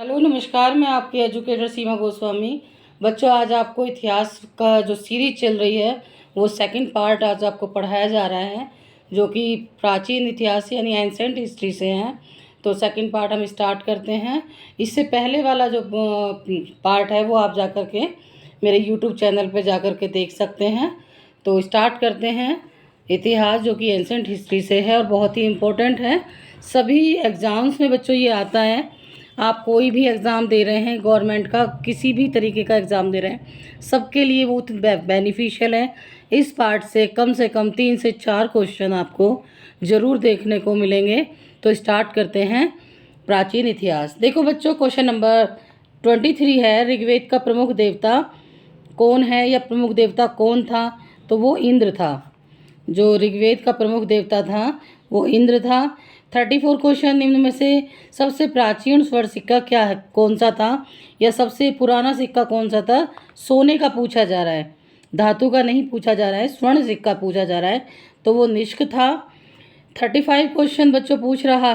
Hello नमस्कार, मैं आपकी एजुकेटर सीमा गोस्वामी। बच्चों, आज आपको इतिहास का जो सीरीज चल रही है वो सेकंड पार्ट आज आपको पढ़ाया जा रहा है, जो कि प्राचीन इतिहास यानी एंसेंट हिस्ट्री से हैं। तो सेकंड पार्ट हम स्टार्ट करते हैं। इससे पहले वाला जो पार्ट है वो आप जा कर के मेरे यूट्यूब चैनल पे जा कर के देख सकते हैं। तो स्टार्ट करते हैं। इतिहास जो कि एंसेंट हिस्ट्री से है और बहुत ही इम्पोर्टेंट है। सभी एग्ज़ाम्स में बच्चों ये आता है। आप कोई भी एग्ज़ाम दे रहे हैं, गवर्नमेंट का किसी भी तरीके का एग्ज़ाम दे रहे हैं, सबके लिए वो बेनिफिशियल है। इस पार्ट से कम 3 से 4 क्वेश्चन आपको ज़रूर देखने को मिलेंगे। तो स्टार्ट करते हैं। प्राचीन इतिहास। देखो बच्चों, क्वेश्चन नंबर 23 है, ऋग्वेद का प्रमुख देवता कौन है या प्रमुख देवता कौन था? तो वो इंद्र था। जो ऋग्वेद का प्रमुख देवता था वो इंद्र था। 34 क्वेश्चन, निम्न में से सबसे प्राचीन स्वर्ण सिक्का क्या है, कौन सा था, या सबसे पुराना सिक्का कौन सा था? सोने का पूछा जा रहा है, धातु का नहीं पूछा जा रहा है, स्वर्ण सिक्का पूछा जा रहा है, तो वो निष्क था। 35 क्वेश्चन बच्चों पूछ रहा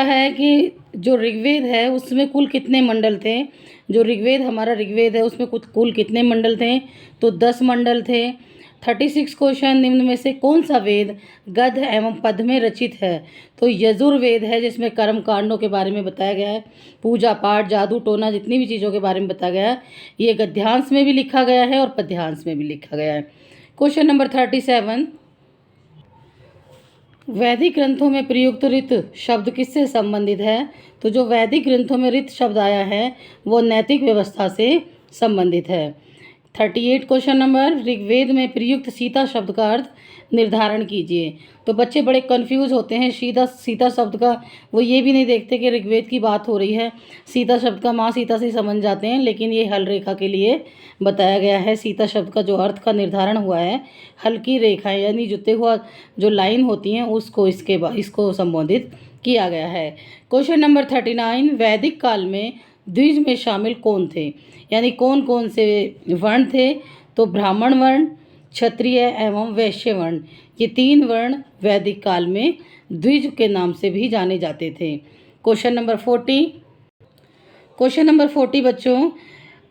है कि जो ऋग्वेद है उसमें कुल कितने मंडल थे। जो हमारा ऋग्वेद है उसमें कुल कितने मंडल थे? तो 10 मंडल थे। 36 क्वेश्चन, निम्न में से कौन सा वेद गद्य एवं पद में रचित है? तो यजुर्वेद है, जिसमें कर्म कांडों के बारे में बताया गया है, पूजा पाठ, जादू टोना, जितनी भी चीज़ों के बारे में बताया गया है। ये गद्यांश में भी लिखा गया है और पद्यांश में भी लिखा गया है। क्वेश्चन नंबर 37, वैदिक ग्रंथों में प्रयुक्त ऋत शब्द किससे संबंधित है? तो जो वैदिक ग्रंथों में ऋत शब्द आया है वो नैतिक व्यवस्था से संबंधित है। 38 क्वेश्चन नंबर, ऋग्वेद में प्रयुक्त सीता शब्द का अर्थ निर्धारण कीजिए। तो बच्चे बड़े कंफ्यूज होते हैं सीता शब्द का, वो ये भी नहीं देखते कि ऋग्वेद की बात हो रही है। सीता शब्द का माँ सीता से समझ जाते हैं, लेकिन ये हल रेखा के लिए बताया गया है। सीता शब्द का जो अर्थ का निर्धारण हुआ है, हल्की रेखाएं यानी जुते हुआ जो लाइन होती हैं उसको इसको संबोधित किया गया है। क्वेश्चन नंबर 39, वैदिक काल में द्विज में शामिल कौन थे, यानी कौन कौन से वर्ण थे? तो ब्राह्मण वर्ण, क्षत्रिय एवं वैश्य वर्ण, ये 3 वर्ण वैदिक काल में द्विज के नाम से भी जाने जाते थे। क्वेश्चन नंबर 40 बच्चों,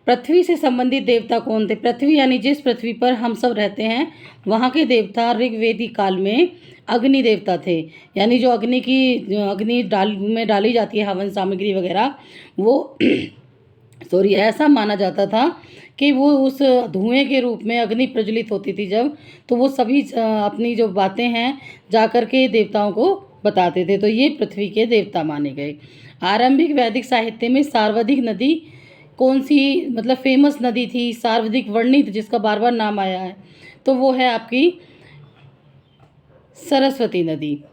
पृथ्वी से संबंधित देवता कौन थे? पृथ्वी यानी जिस पृथ्वी पर हम सब रहते हैं वहाँ के देवता ऋग्वेदी काल में अग्नि देवता थे। यानी जो अग्नि में डाली जाती है हवन सामग्री वगैरह, वो ऐसा माना जाता था कि वो उस धुएं के रूप में अग्नि प्रज्वलित होती थी जब, तो वो सभी अपनी जो बातें हैं जाकर के देवताओं को बताते थे। तो ये पृथ्वी के देवता माने गए। आरंभिक वैदिक साहित्य में सर्वाधिक नदी कौन सी, मतलब फेमस नदी थी, सर्वाधिक वर्णित जिसका बार बार नाम आया है, तो वो है आपकी सरस्वती नदी।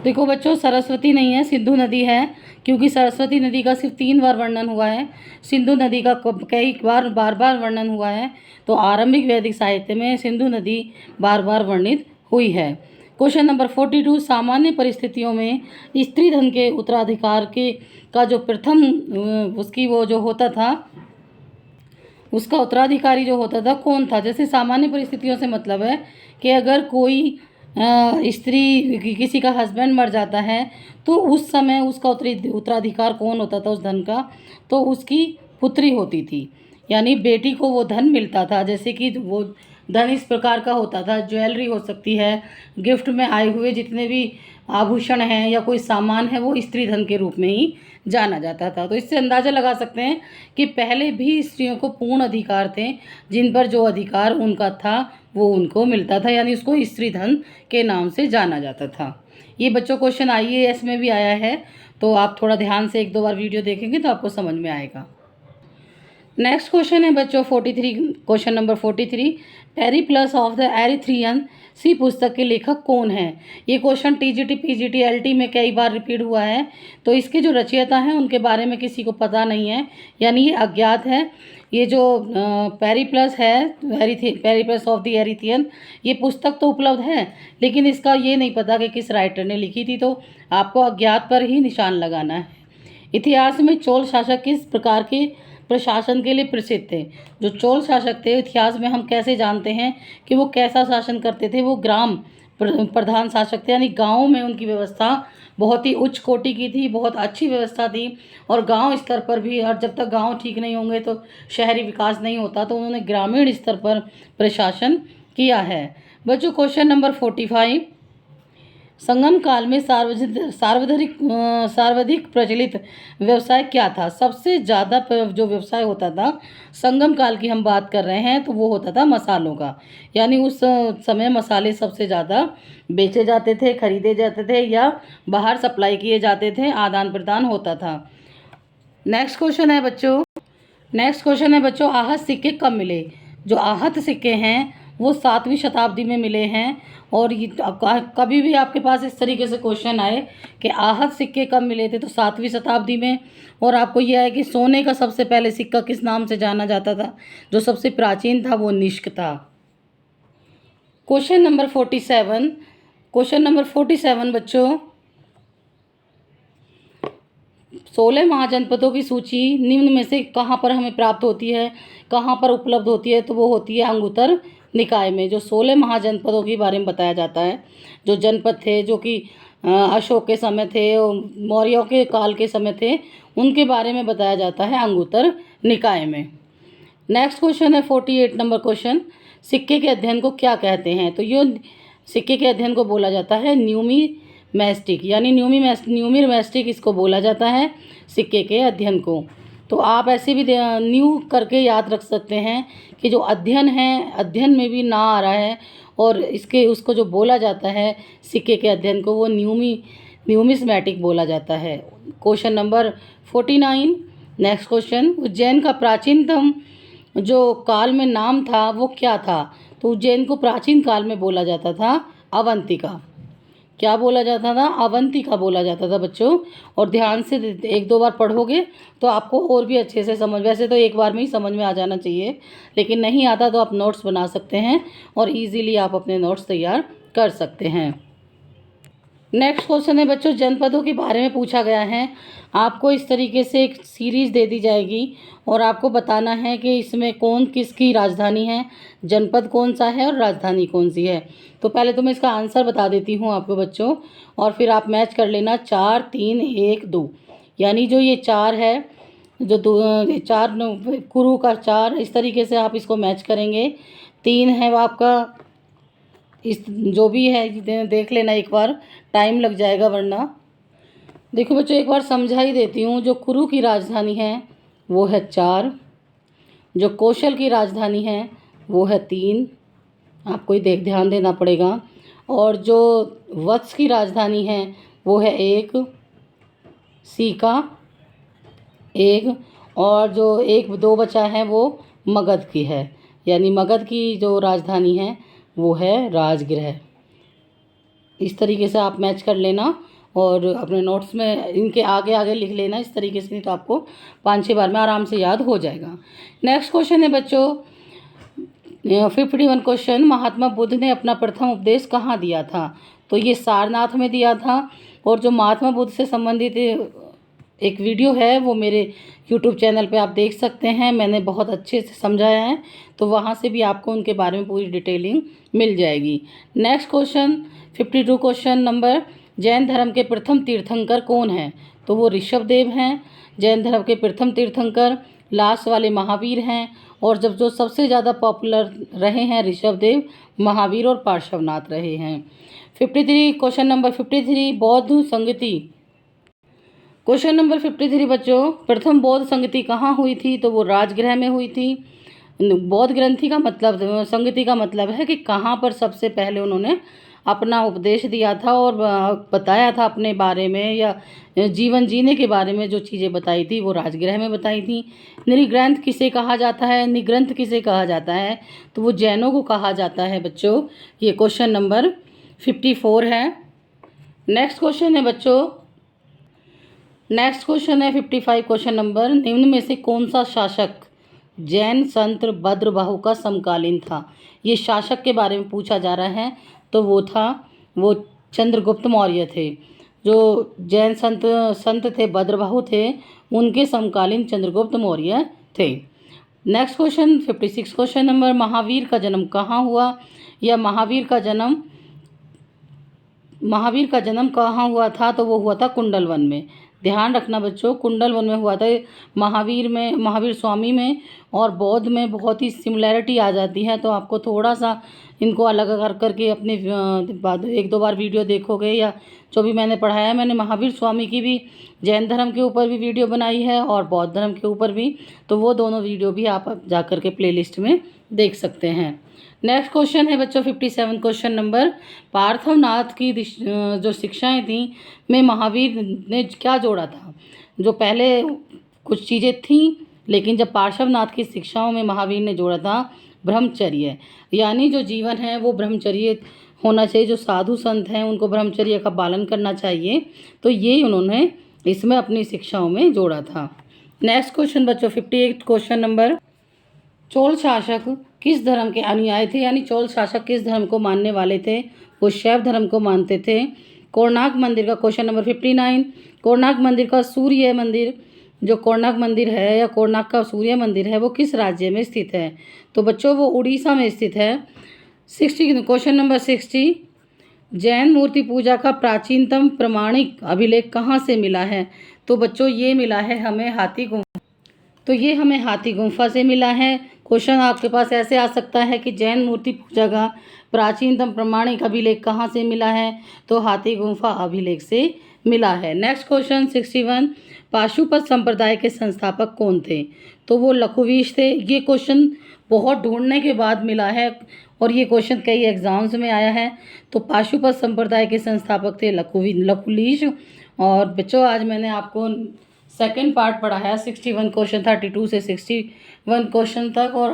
देखो बच्चों, सरस्वती नहीं है, सिंधु नदी है, क्योंकि सरस्वती नदी का सिर्फ 3 बार वर्णन हुआ है, सिंधु नदी का कई बार बार वर्णन हुआ है। तो आरंभिक वैदिक साहित्य में सिंधु नदी बार बार वर्णित हुई है। क्वेश्चन नंबर 42, सामान्य परिस्थितियों में स्त्री धन के उत्तराधिकार का जो प्रथम उसका उत्तराधिकारी जो होता था कौन था? जैसे सामान्य परिस्थितियों से मतलब है कि अगर कोई स्त्री किसी का हस्बैंड मर जाता है तो उस समय उसका उत्तराधिकार कौन होता था उस धन का? तो उसकी पुत्री होती थी, यानी बेटी को वो धन मिलता था। जैसे कि वो धन इस प्रकार का होता था, ज्वेलरी हो सकती है, गिफ्ट में आए हुए जितने भी आभूषण हैं या कोई सामान है वो स्त्री धन के रूप में ही जाना जाता था। तो इससे अंदाज़ा लगा सकते हैं कि पहले भी स्त्रियों को पूर्ण अधिकार थे, जिन पर जो अधिकार उनका था वो उनको मिलता था, यानी उसको स्त्री धन के नाम से जाना जाता था। ये बच्चों क्वेश्चन IAS में भी आया है, तो आप थोड़ा ध्यान से 1-2 बार वीडियो देखेंगे तो आपको समझ में आएगा। नेक्स्ट क्वेश्चन है बच्चों 43, question number 43, Periplus of the Erythraean Sea पुस्तक के लेखक कौन है? ये क्वेश्चन TGT PGT LT में कई बार रिपीट हुआ है। तो इसके जो रचयिता हैं उनके बारे में किसी को पता नहीं है, यानी ये अज्ञात है। ये जो पेरिप्लस ऑफ द एरिथ्रियन, ये पुस्तक तो उपलब्ध है, लेकिन इसका ये नहीं पता कि किस राइटर ने लिखी थी, तो आपको अज्ञात पर ही निशान लगाना है। इतिहास में चोल शासक किस प्रकार के प्रशासन के लिए प्रसिद्ध थे? जो चोल शासक थे, इतिहास में हम कैसे जानते हैं कि वो कैसा शासन करते थे? वो ग्राम प्रधान शासक थे, यानी गाँव में उनकी व्यवस्था बहुत ही उच्च कोटि की थी, बहुत अच्छी व्यवस्था थी। और गांव स्तर पर भी, और जब तक गांव ठीक नहीं होंगे तो शहरी विकास नहीं होता, तो उन्होंने ग्रामीण स्तर पर प्रशासन किया है। बच्चों क्वेश्चन नंबर 45, संगम काल में सर्वाधिक प्रचलित व्यवसाय क्या था? सबसे ज़्यादा जो व्यवसाय होता था, संगम काल की हम बात कर रहे हैं, तो वो होता था मसालों का। यानी उस समय मसाले सबसे ज़्यादा बेचे जाते थे, खरीदे जाते थे या बाहर सप्लाई किए जाते थे, आदान प्रदान होता था। नेक्स्ट क्वेश्चन है बच्चों, आहत सिक्के कब मिले? जो आहत सिक्के हैं वो 7वीं शताब्दी में मिले हैं। और ये कभी भी आपके पास इस तरीके से क्वेश्चन आए कि आहत सिक्के कब मिले थे, तो 7वीं शताब्दी में। और आपको यह है कि सोने का सबसे पहले सिक्का किस नाम से जाना जाता था? जो सबसे प्राचीन था वो निष्क था। क्वेश्चन नंबर 47 बच्चों, 16 महाजनपदों की सूची निम्न में से कहाँ पर हमें प्राप्त होती है, कहाँ पर उपलब्ध होती है? तो वो होती है अंगुत्तर निकाय में। जो 16 महाजनपदों के बारे में बताया जाता है, जो जनपद थे जो कि अशोक के समय थे और मौर्यों के काल के समय थे, उनके बारे में बताया जाता है अंगुत्तर निकाय में। नेक्स्ट क्वेश्चन है 48 नंबर क्वेश्चन, सिक्के के अध्ययन को क्या कहते हैं? तो ये सिक्के के अध्ययन को बोला जाता है न्यूमिमेस्टिक, यानी न्यूमिमेस्टिक इसको बोला जाता है, सिक्के के अध्ययन को। तो आप ऐसे भी न्यू करके याद रख सकते हैं कि जो अध्ययन है, अध्ययन में भी ना आ रहा है, और उसको जो बोला जाता है सिक्के के अध्ययन को, वो न्यूमिस्मेटिक बोला जाता है। Question number 49, next question, Ujjain का प्राचीनतम जो काल में नाम था वो क्या था? तो उज्जैन को प्राचीन काल में बोला जाता था अवंतिका। क्या बोला जाता था? अवंतिका बोला जाता था बच्चों। और ध्यान से 1-2 बार पढ़ोगे तो आपको और भी अच्छे से वैसे तो एक बार में ही समझ में आ जाना चाहिए, लेकिन नहीं आता तो आप नोट्स बना सकते हैं और इजीली आप अपने नोट्स तैयार कर सकते हैं। नेक्स्ट क्वेश्चन है बच्चों, जनपदों के बारे में पूछा गया है। आपको इस तरीके से एक सीरीज दे दी जाएगी और आपको बताना है कि इसमें कौन किसकी राजधानी है, जनपद कौन सा है और राजधानी कौन सी है। तो पहले तो मैं इसका आंसर बता देती हूँ आपको बच्चों, और फिर आप मैच कर लेना 4, 3, 1, 2। यानी जो ये 4 है, जो 4 कुरु का 4, इस तरीके से आप इसको मैच करेंगे। 3 है वो आपका, इस जो भी है देख लेना एक बार, टाइम लग जाएगा वरना। देखो बच्चों एक बार समझा ही देती हूँ। जो कुरु की राजधानी है वो है 4, जो कौशल की राजधानी है वो है 3, आपको ही ध्यान देना पड़ेगा। और जो वत्स की राजधानी है वो है 1, सीका 1, और जो 1-2 बचा है वो मगध की है, यानी मगध की जो राजधानी है वो है राजगृह। इस तरीके से आप मैच कर लेना और अपने नोट्स में इनके आगे आगे लिख लेना इस तरीके से, नहीं तो आपको 5-6 बार में आराम से याद हो जाएगा। नेक्स्ट क्वेश्चन है बच्चों 51 क्वेश्चन, महात्मा बुद्ध ने अपना प्रथम उपदेश कहाँ दिया था? तो ये सारनाथ में दिया था। और जो महात्मा बुद्ध से संबंधित एक वीडियो है वो मेरे यूट्यूब चैनल पे आप देख सकते हैं, मैंने बहुत अच्छे से समझाया है, तो वहाँ से भी आपको उनके बारे में पूरी डिटेलिंग मिल जाएगी। Next question 52 question number, Jain धर्म के प्रथम तीर्थंकर कौन हैं? तो वो ऋषभदेव हैं। जैन धर्म के प्रथम तीर्थंकर लास्ट वाले महावीर हैं। और जब जो सबसे ज़्यादा पॉपुलर रहे हैं ऋषभदेव, महावीर और पार्श्वनाथ रहे हैं। 53 क्वेश्चन नंबर 53, बौद्ध संगति। क्वेश्चन नंबर 53 बच्चों, प्रथम बौद्ध संगति कहाँ हुई थी? तो वो राजगृह में हुई थी। बौद्ध ग्रंथि का मतलब, संगति का मतलब है कि कहाँ पर सबसे पहले उन्होंने अपना उपदेश दिया था और बताया था अपने बारे में या जीवन जीने के बारे में जो चीज़ें बताई थी वो राजगृह में बताई थी। निर्ग्रंथ किसे कहा जाता है? निग्रंथ किसे कहा जाता है? तो वो जैनों को कहा जाता है बच्चों। ये क्वेश्चन नंबर 54 है। नेक्स्ट क्वेश्चन है बच्चों, नेक्स्ट क्वेश्चन है 55 क्वेश्चन नंबर, निम्न में से कौन सा शासक जैन संत भद्रबाहु का समकालीन था? ये शासक के बारे में पूछा जा रहा है, तो वो चंद्रगुप्त मौर्य थे। जो जैन संत थे, भद्रबाहु थे, उनके समकालीन चंद्रगुप्त मौर्य थे। Next question 56 question number, Mahavir का जन्म कहाँ हुआ? या महावीर का जन्म महावीर का जन्म कहाँ हुआ था? तो वो हुआ था कुंडलवन में। ध्यान रखना बच्चों, कुंडलवन में हुआ था। महावीर स्वामी में और बौद्ध में बहुत ही सिमिलैरिटी आ जाती है, तो आपको थोड़ा सा इनको अलग कर करके अपने बाद 1-2 बार वीडियो देखोगे या जो भी मैंने पढ़ाया है। मैंने महावीर स्वामी की भी जैन धर्म के ऊपर भी वीडियो बनाई है और बौद्ध धर्म के ऊपर भी, तो वो दोनों वीडियो भी आप जा कर के प्लेलिस्ट में देख सकते हैं। नेक्स्ट क्वेश्चन है बच्चों 57 क्वेश्चन नंबर, पार्थवनाथ की जो शिक्षाएं थी में महावीर ने क्या जोड़ा था? जो पहले कुछ चीज़ें थीं, लेकिन जब पार्श्वनाथ की शिक्षाओं में महावीर ने जोड़ा था ब्रह्मचर्य, यानी जो जीवन है वो ब्रह्मचर्य होना चाहिए। जो साधु संत हैं उनको ब्रह्मचर्य का पालन करना चाहिए, तो ये उन्होंने इसमें अपनी शिक्षाओं में जोड़ा था। नेक्स्ट क्वेश्चन बच्चों 58 क्वेश्चन नंबर, चोल शासक किस धर्म के अनुयायी थे? यानी चोल शासक किस धर्म को मानने वाले थे? वो शैव धर्म को मानते थे। कोणार्क मंदिर का क्वेश्चन नंबर 59, कोणार्क मंदिर का सूर्य मंदिर, जो कोणार्क मंदिर है या कोणार्क का सूर्य मंदिर है, वो किस राज्य में स्थित है? तो बच्चों वो उड़ीसा में स्थित है। 60 क्वेश्चन नंबर 60, जैन मूर्ति पूजा का प्राचीनतम प्रमाणिक अभिलेख कहाँ से मिला है? तो बच्चों ये मिला है हमें हाथी गुम्फा से मिला है। क्वेश्चन आपके पास ऐसे आ सकता है कि जैन मूर्ति पूजा का प्राचीनतम प्रमाणिक अभिलेख कहाँ से मिला है? तो हाथी गुम्फा अभिलेख से मिला है। नेक्स्ट क्वेश्चन 61, पाशुपत संप्रदाय के संस्थापक कौन थे? तो वो लकुलीश थे। ये क्वेश्चन बहुत ढूंढने के बाद मिला है और ये क्वेश्चन कई एग्जाम्स में आया है। तो पाशुपत संप्रदाय के संस्थापक थे लकुलीश। और बच्चों आज मैंने आपको सेकंड पार्ट पढ़ाया 61 क्वेश्चन 32 से 61 क्वेश्चन तक, और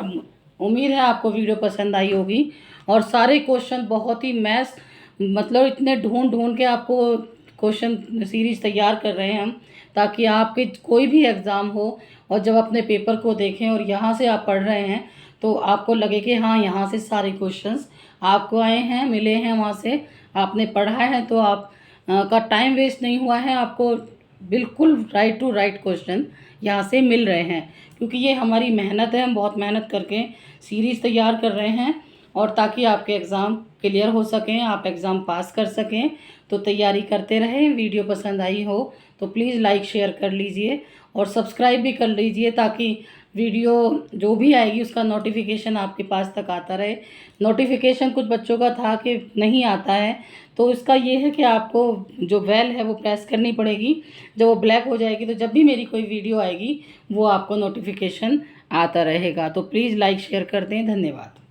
उम्मीद है आपको वीडियो पसंद आई होगी। और सारे क्वेश्चन बहुत ही मतलब इतने ढूंढ के आपको क्वेश्चन सीरीज तैयार कर रहे हैं हम, ताकि आपके कोई भी एग्ज़ाम हो और जब अपने पेपर को देखें और यहाँ से आप पढ़ रहे हैं तो आपको लगे कि हाँ यहाँ से सारे क्वेश्चंस आपको आए हैं, मिले हैं, वहाँ से आपने पढ़ा है, तो आप का टाइम वेस्ट नहीं हुआ है। आपको बिल्कुल राइट टू राइट क्वेश्चन यहाँ से मिल रहे हैं, क्योंकि ये हमारी मेहनत है। हम बहुत मेहनत करके सीरीज़ तैयार कर रहे हैं, और ताकि आपके एग्ज़ाम क्लियर हो सकें, आप एग्ज़ाम पास कर सकें, तो तैयारी करते रहें। वीडियो पसंद आई हो तो प्लीज़ लाइक शेयर कर लीजिए और सब्सक्राइब भी कर लीजिए, ताकि वीडियो जो भी आएगी उसका नोटिफिकेशन आपके पास तक आता रहे। नोटिफिकेशन कुछ बच्चों का था कि नहीं आता है, तो इसका ये है कि आपको जो बेल है वो प्रेस करनी पड़ेगी। जब वो ब्लैक हो जाएगी तो जब भी मेरी कोई वीडियो आएगी वो आपको नोटिफिकेशन आता रहेगा। तो प्लीज़ लाइक शेयर कर दें। धन्यवाद।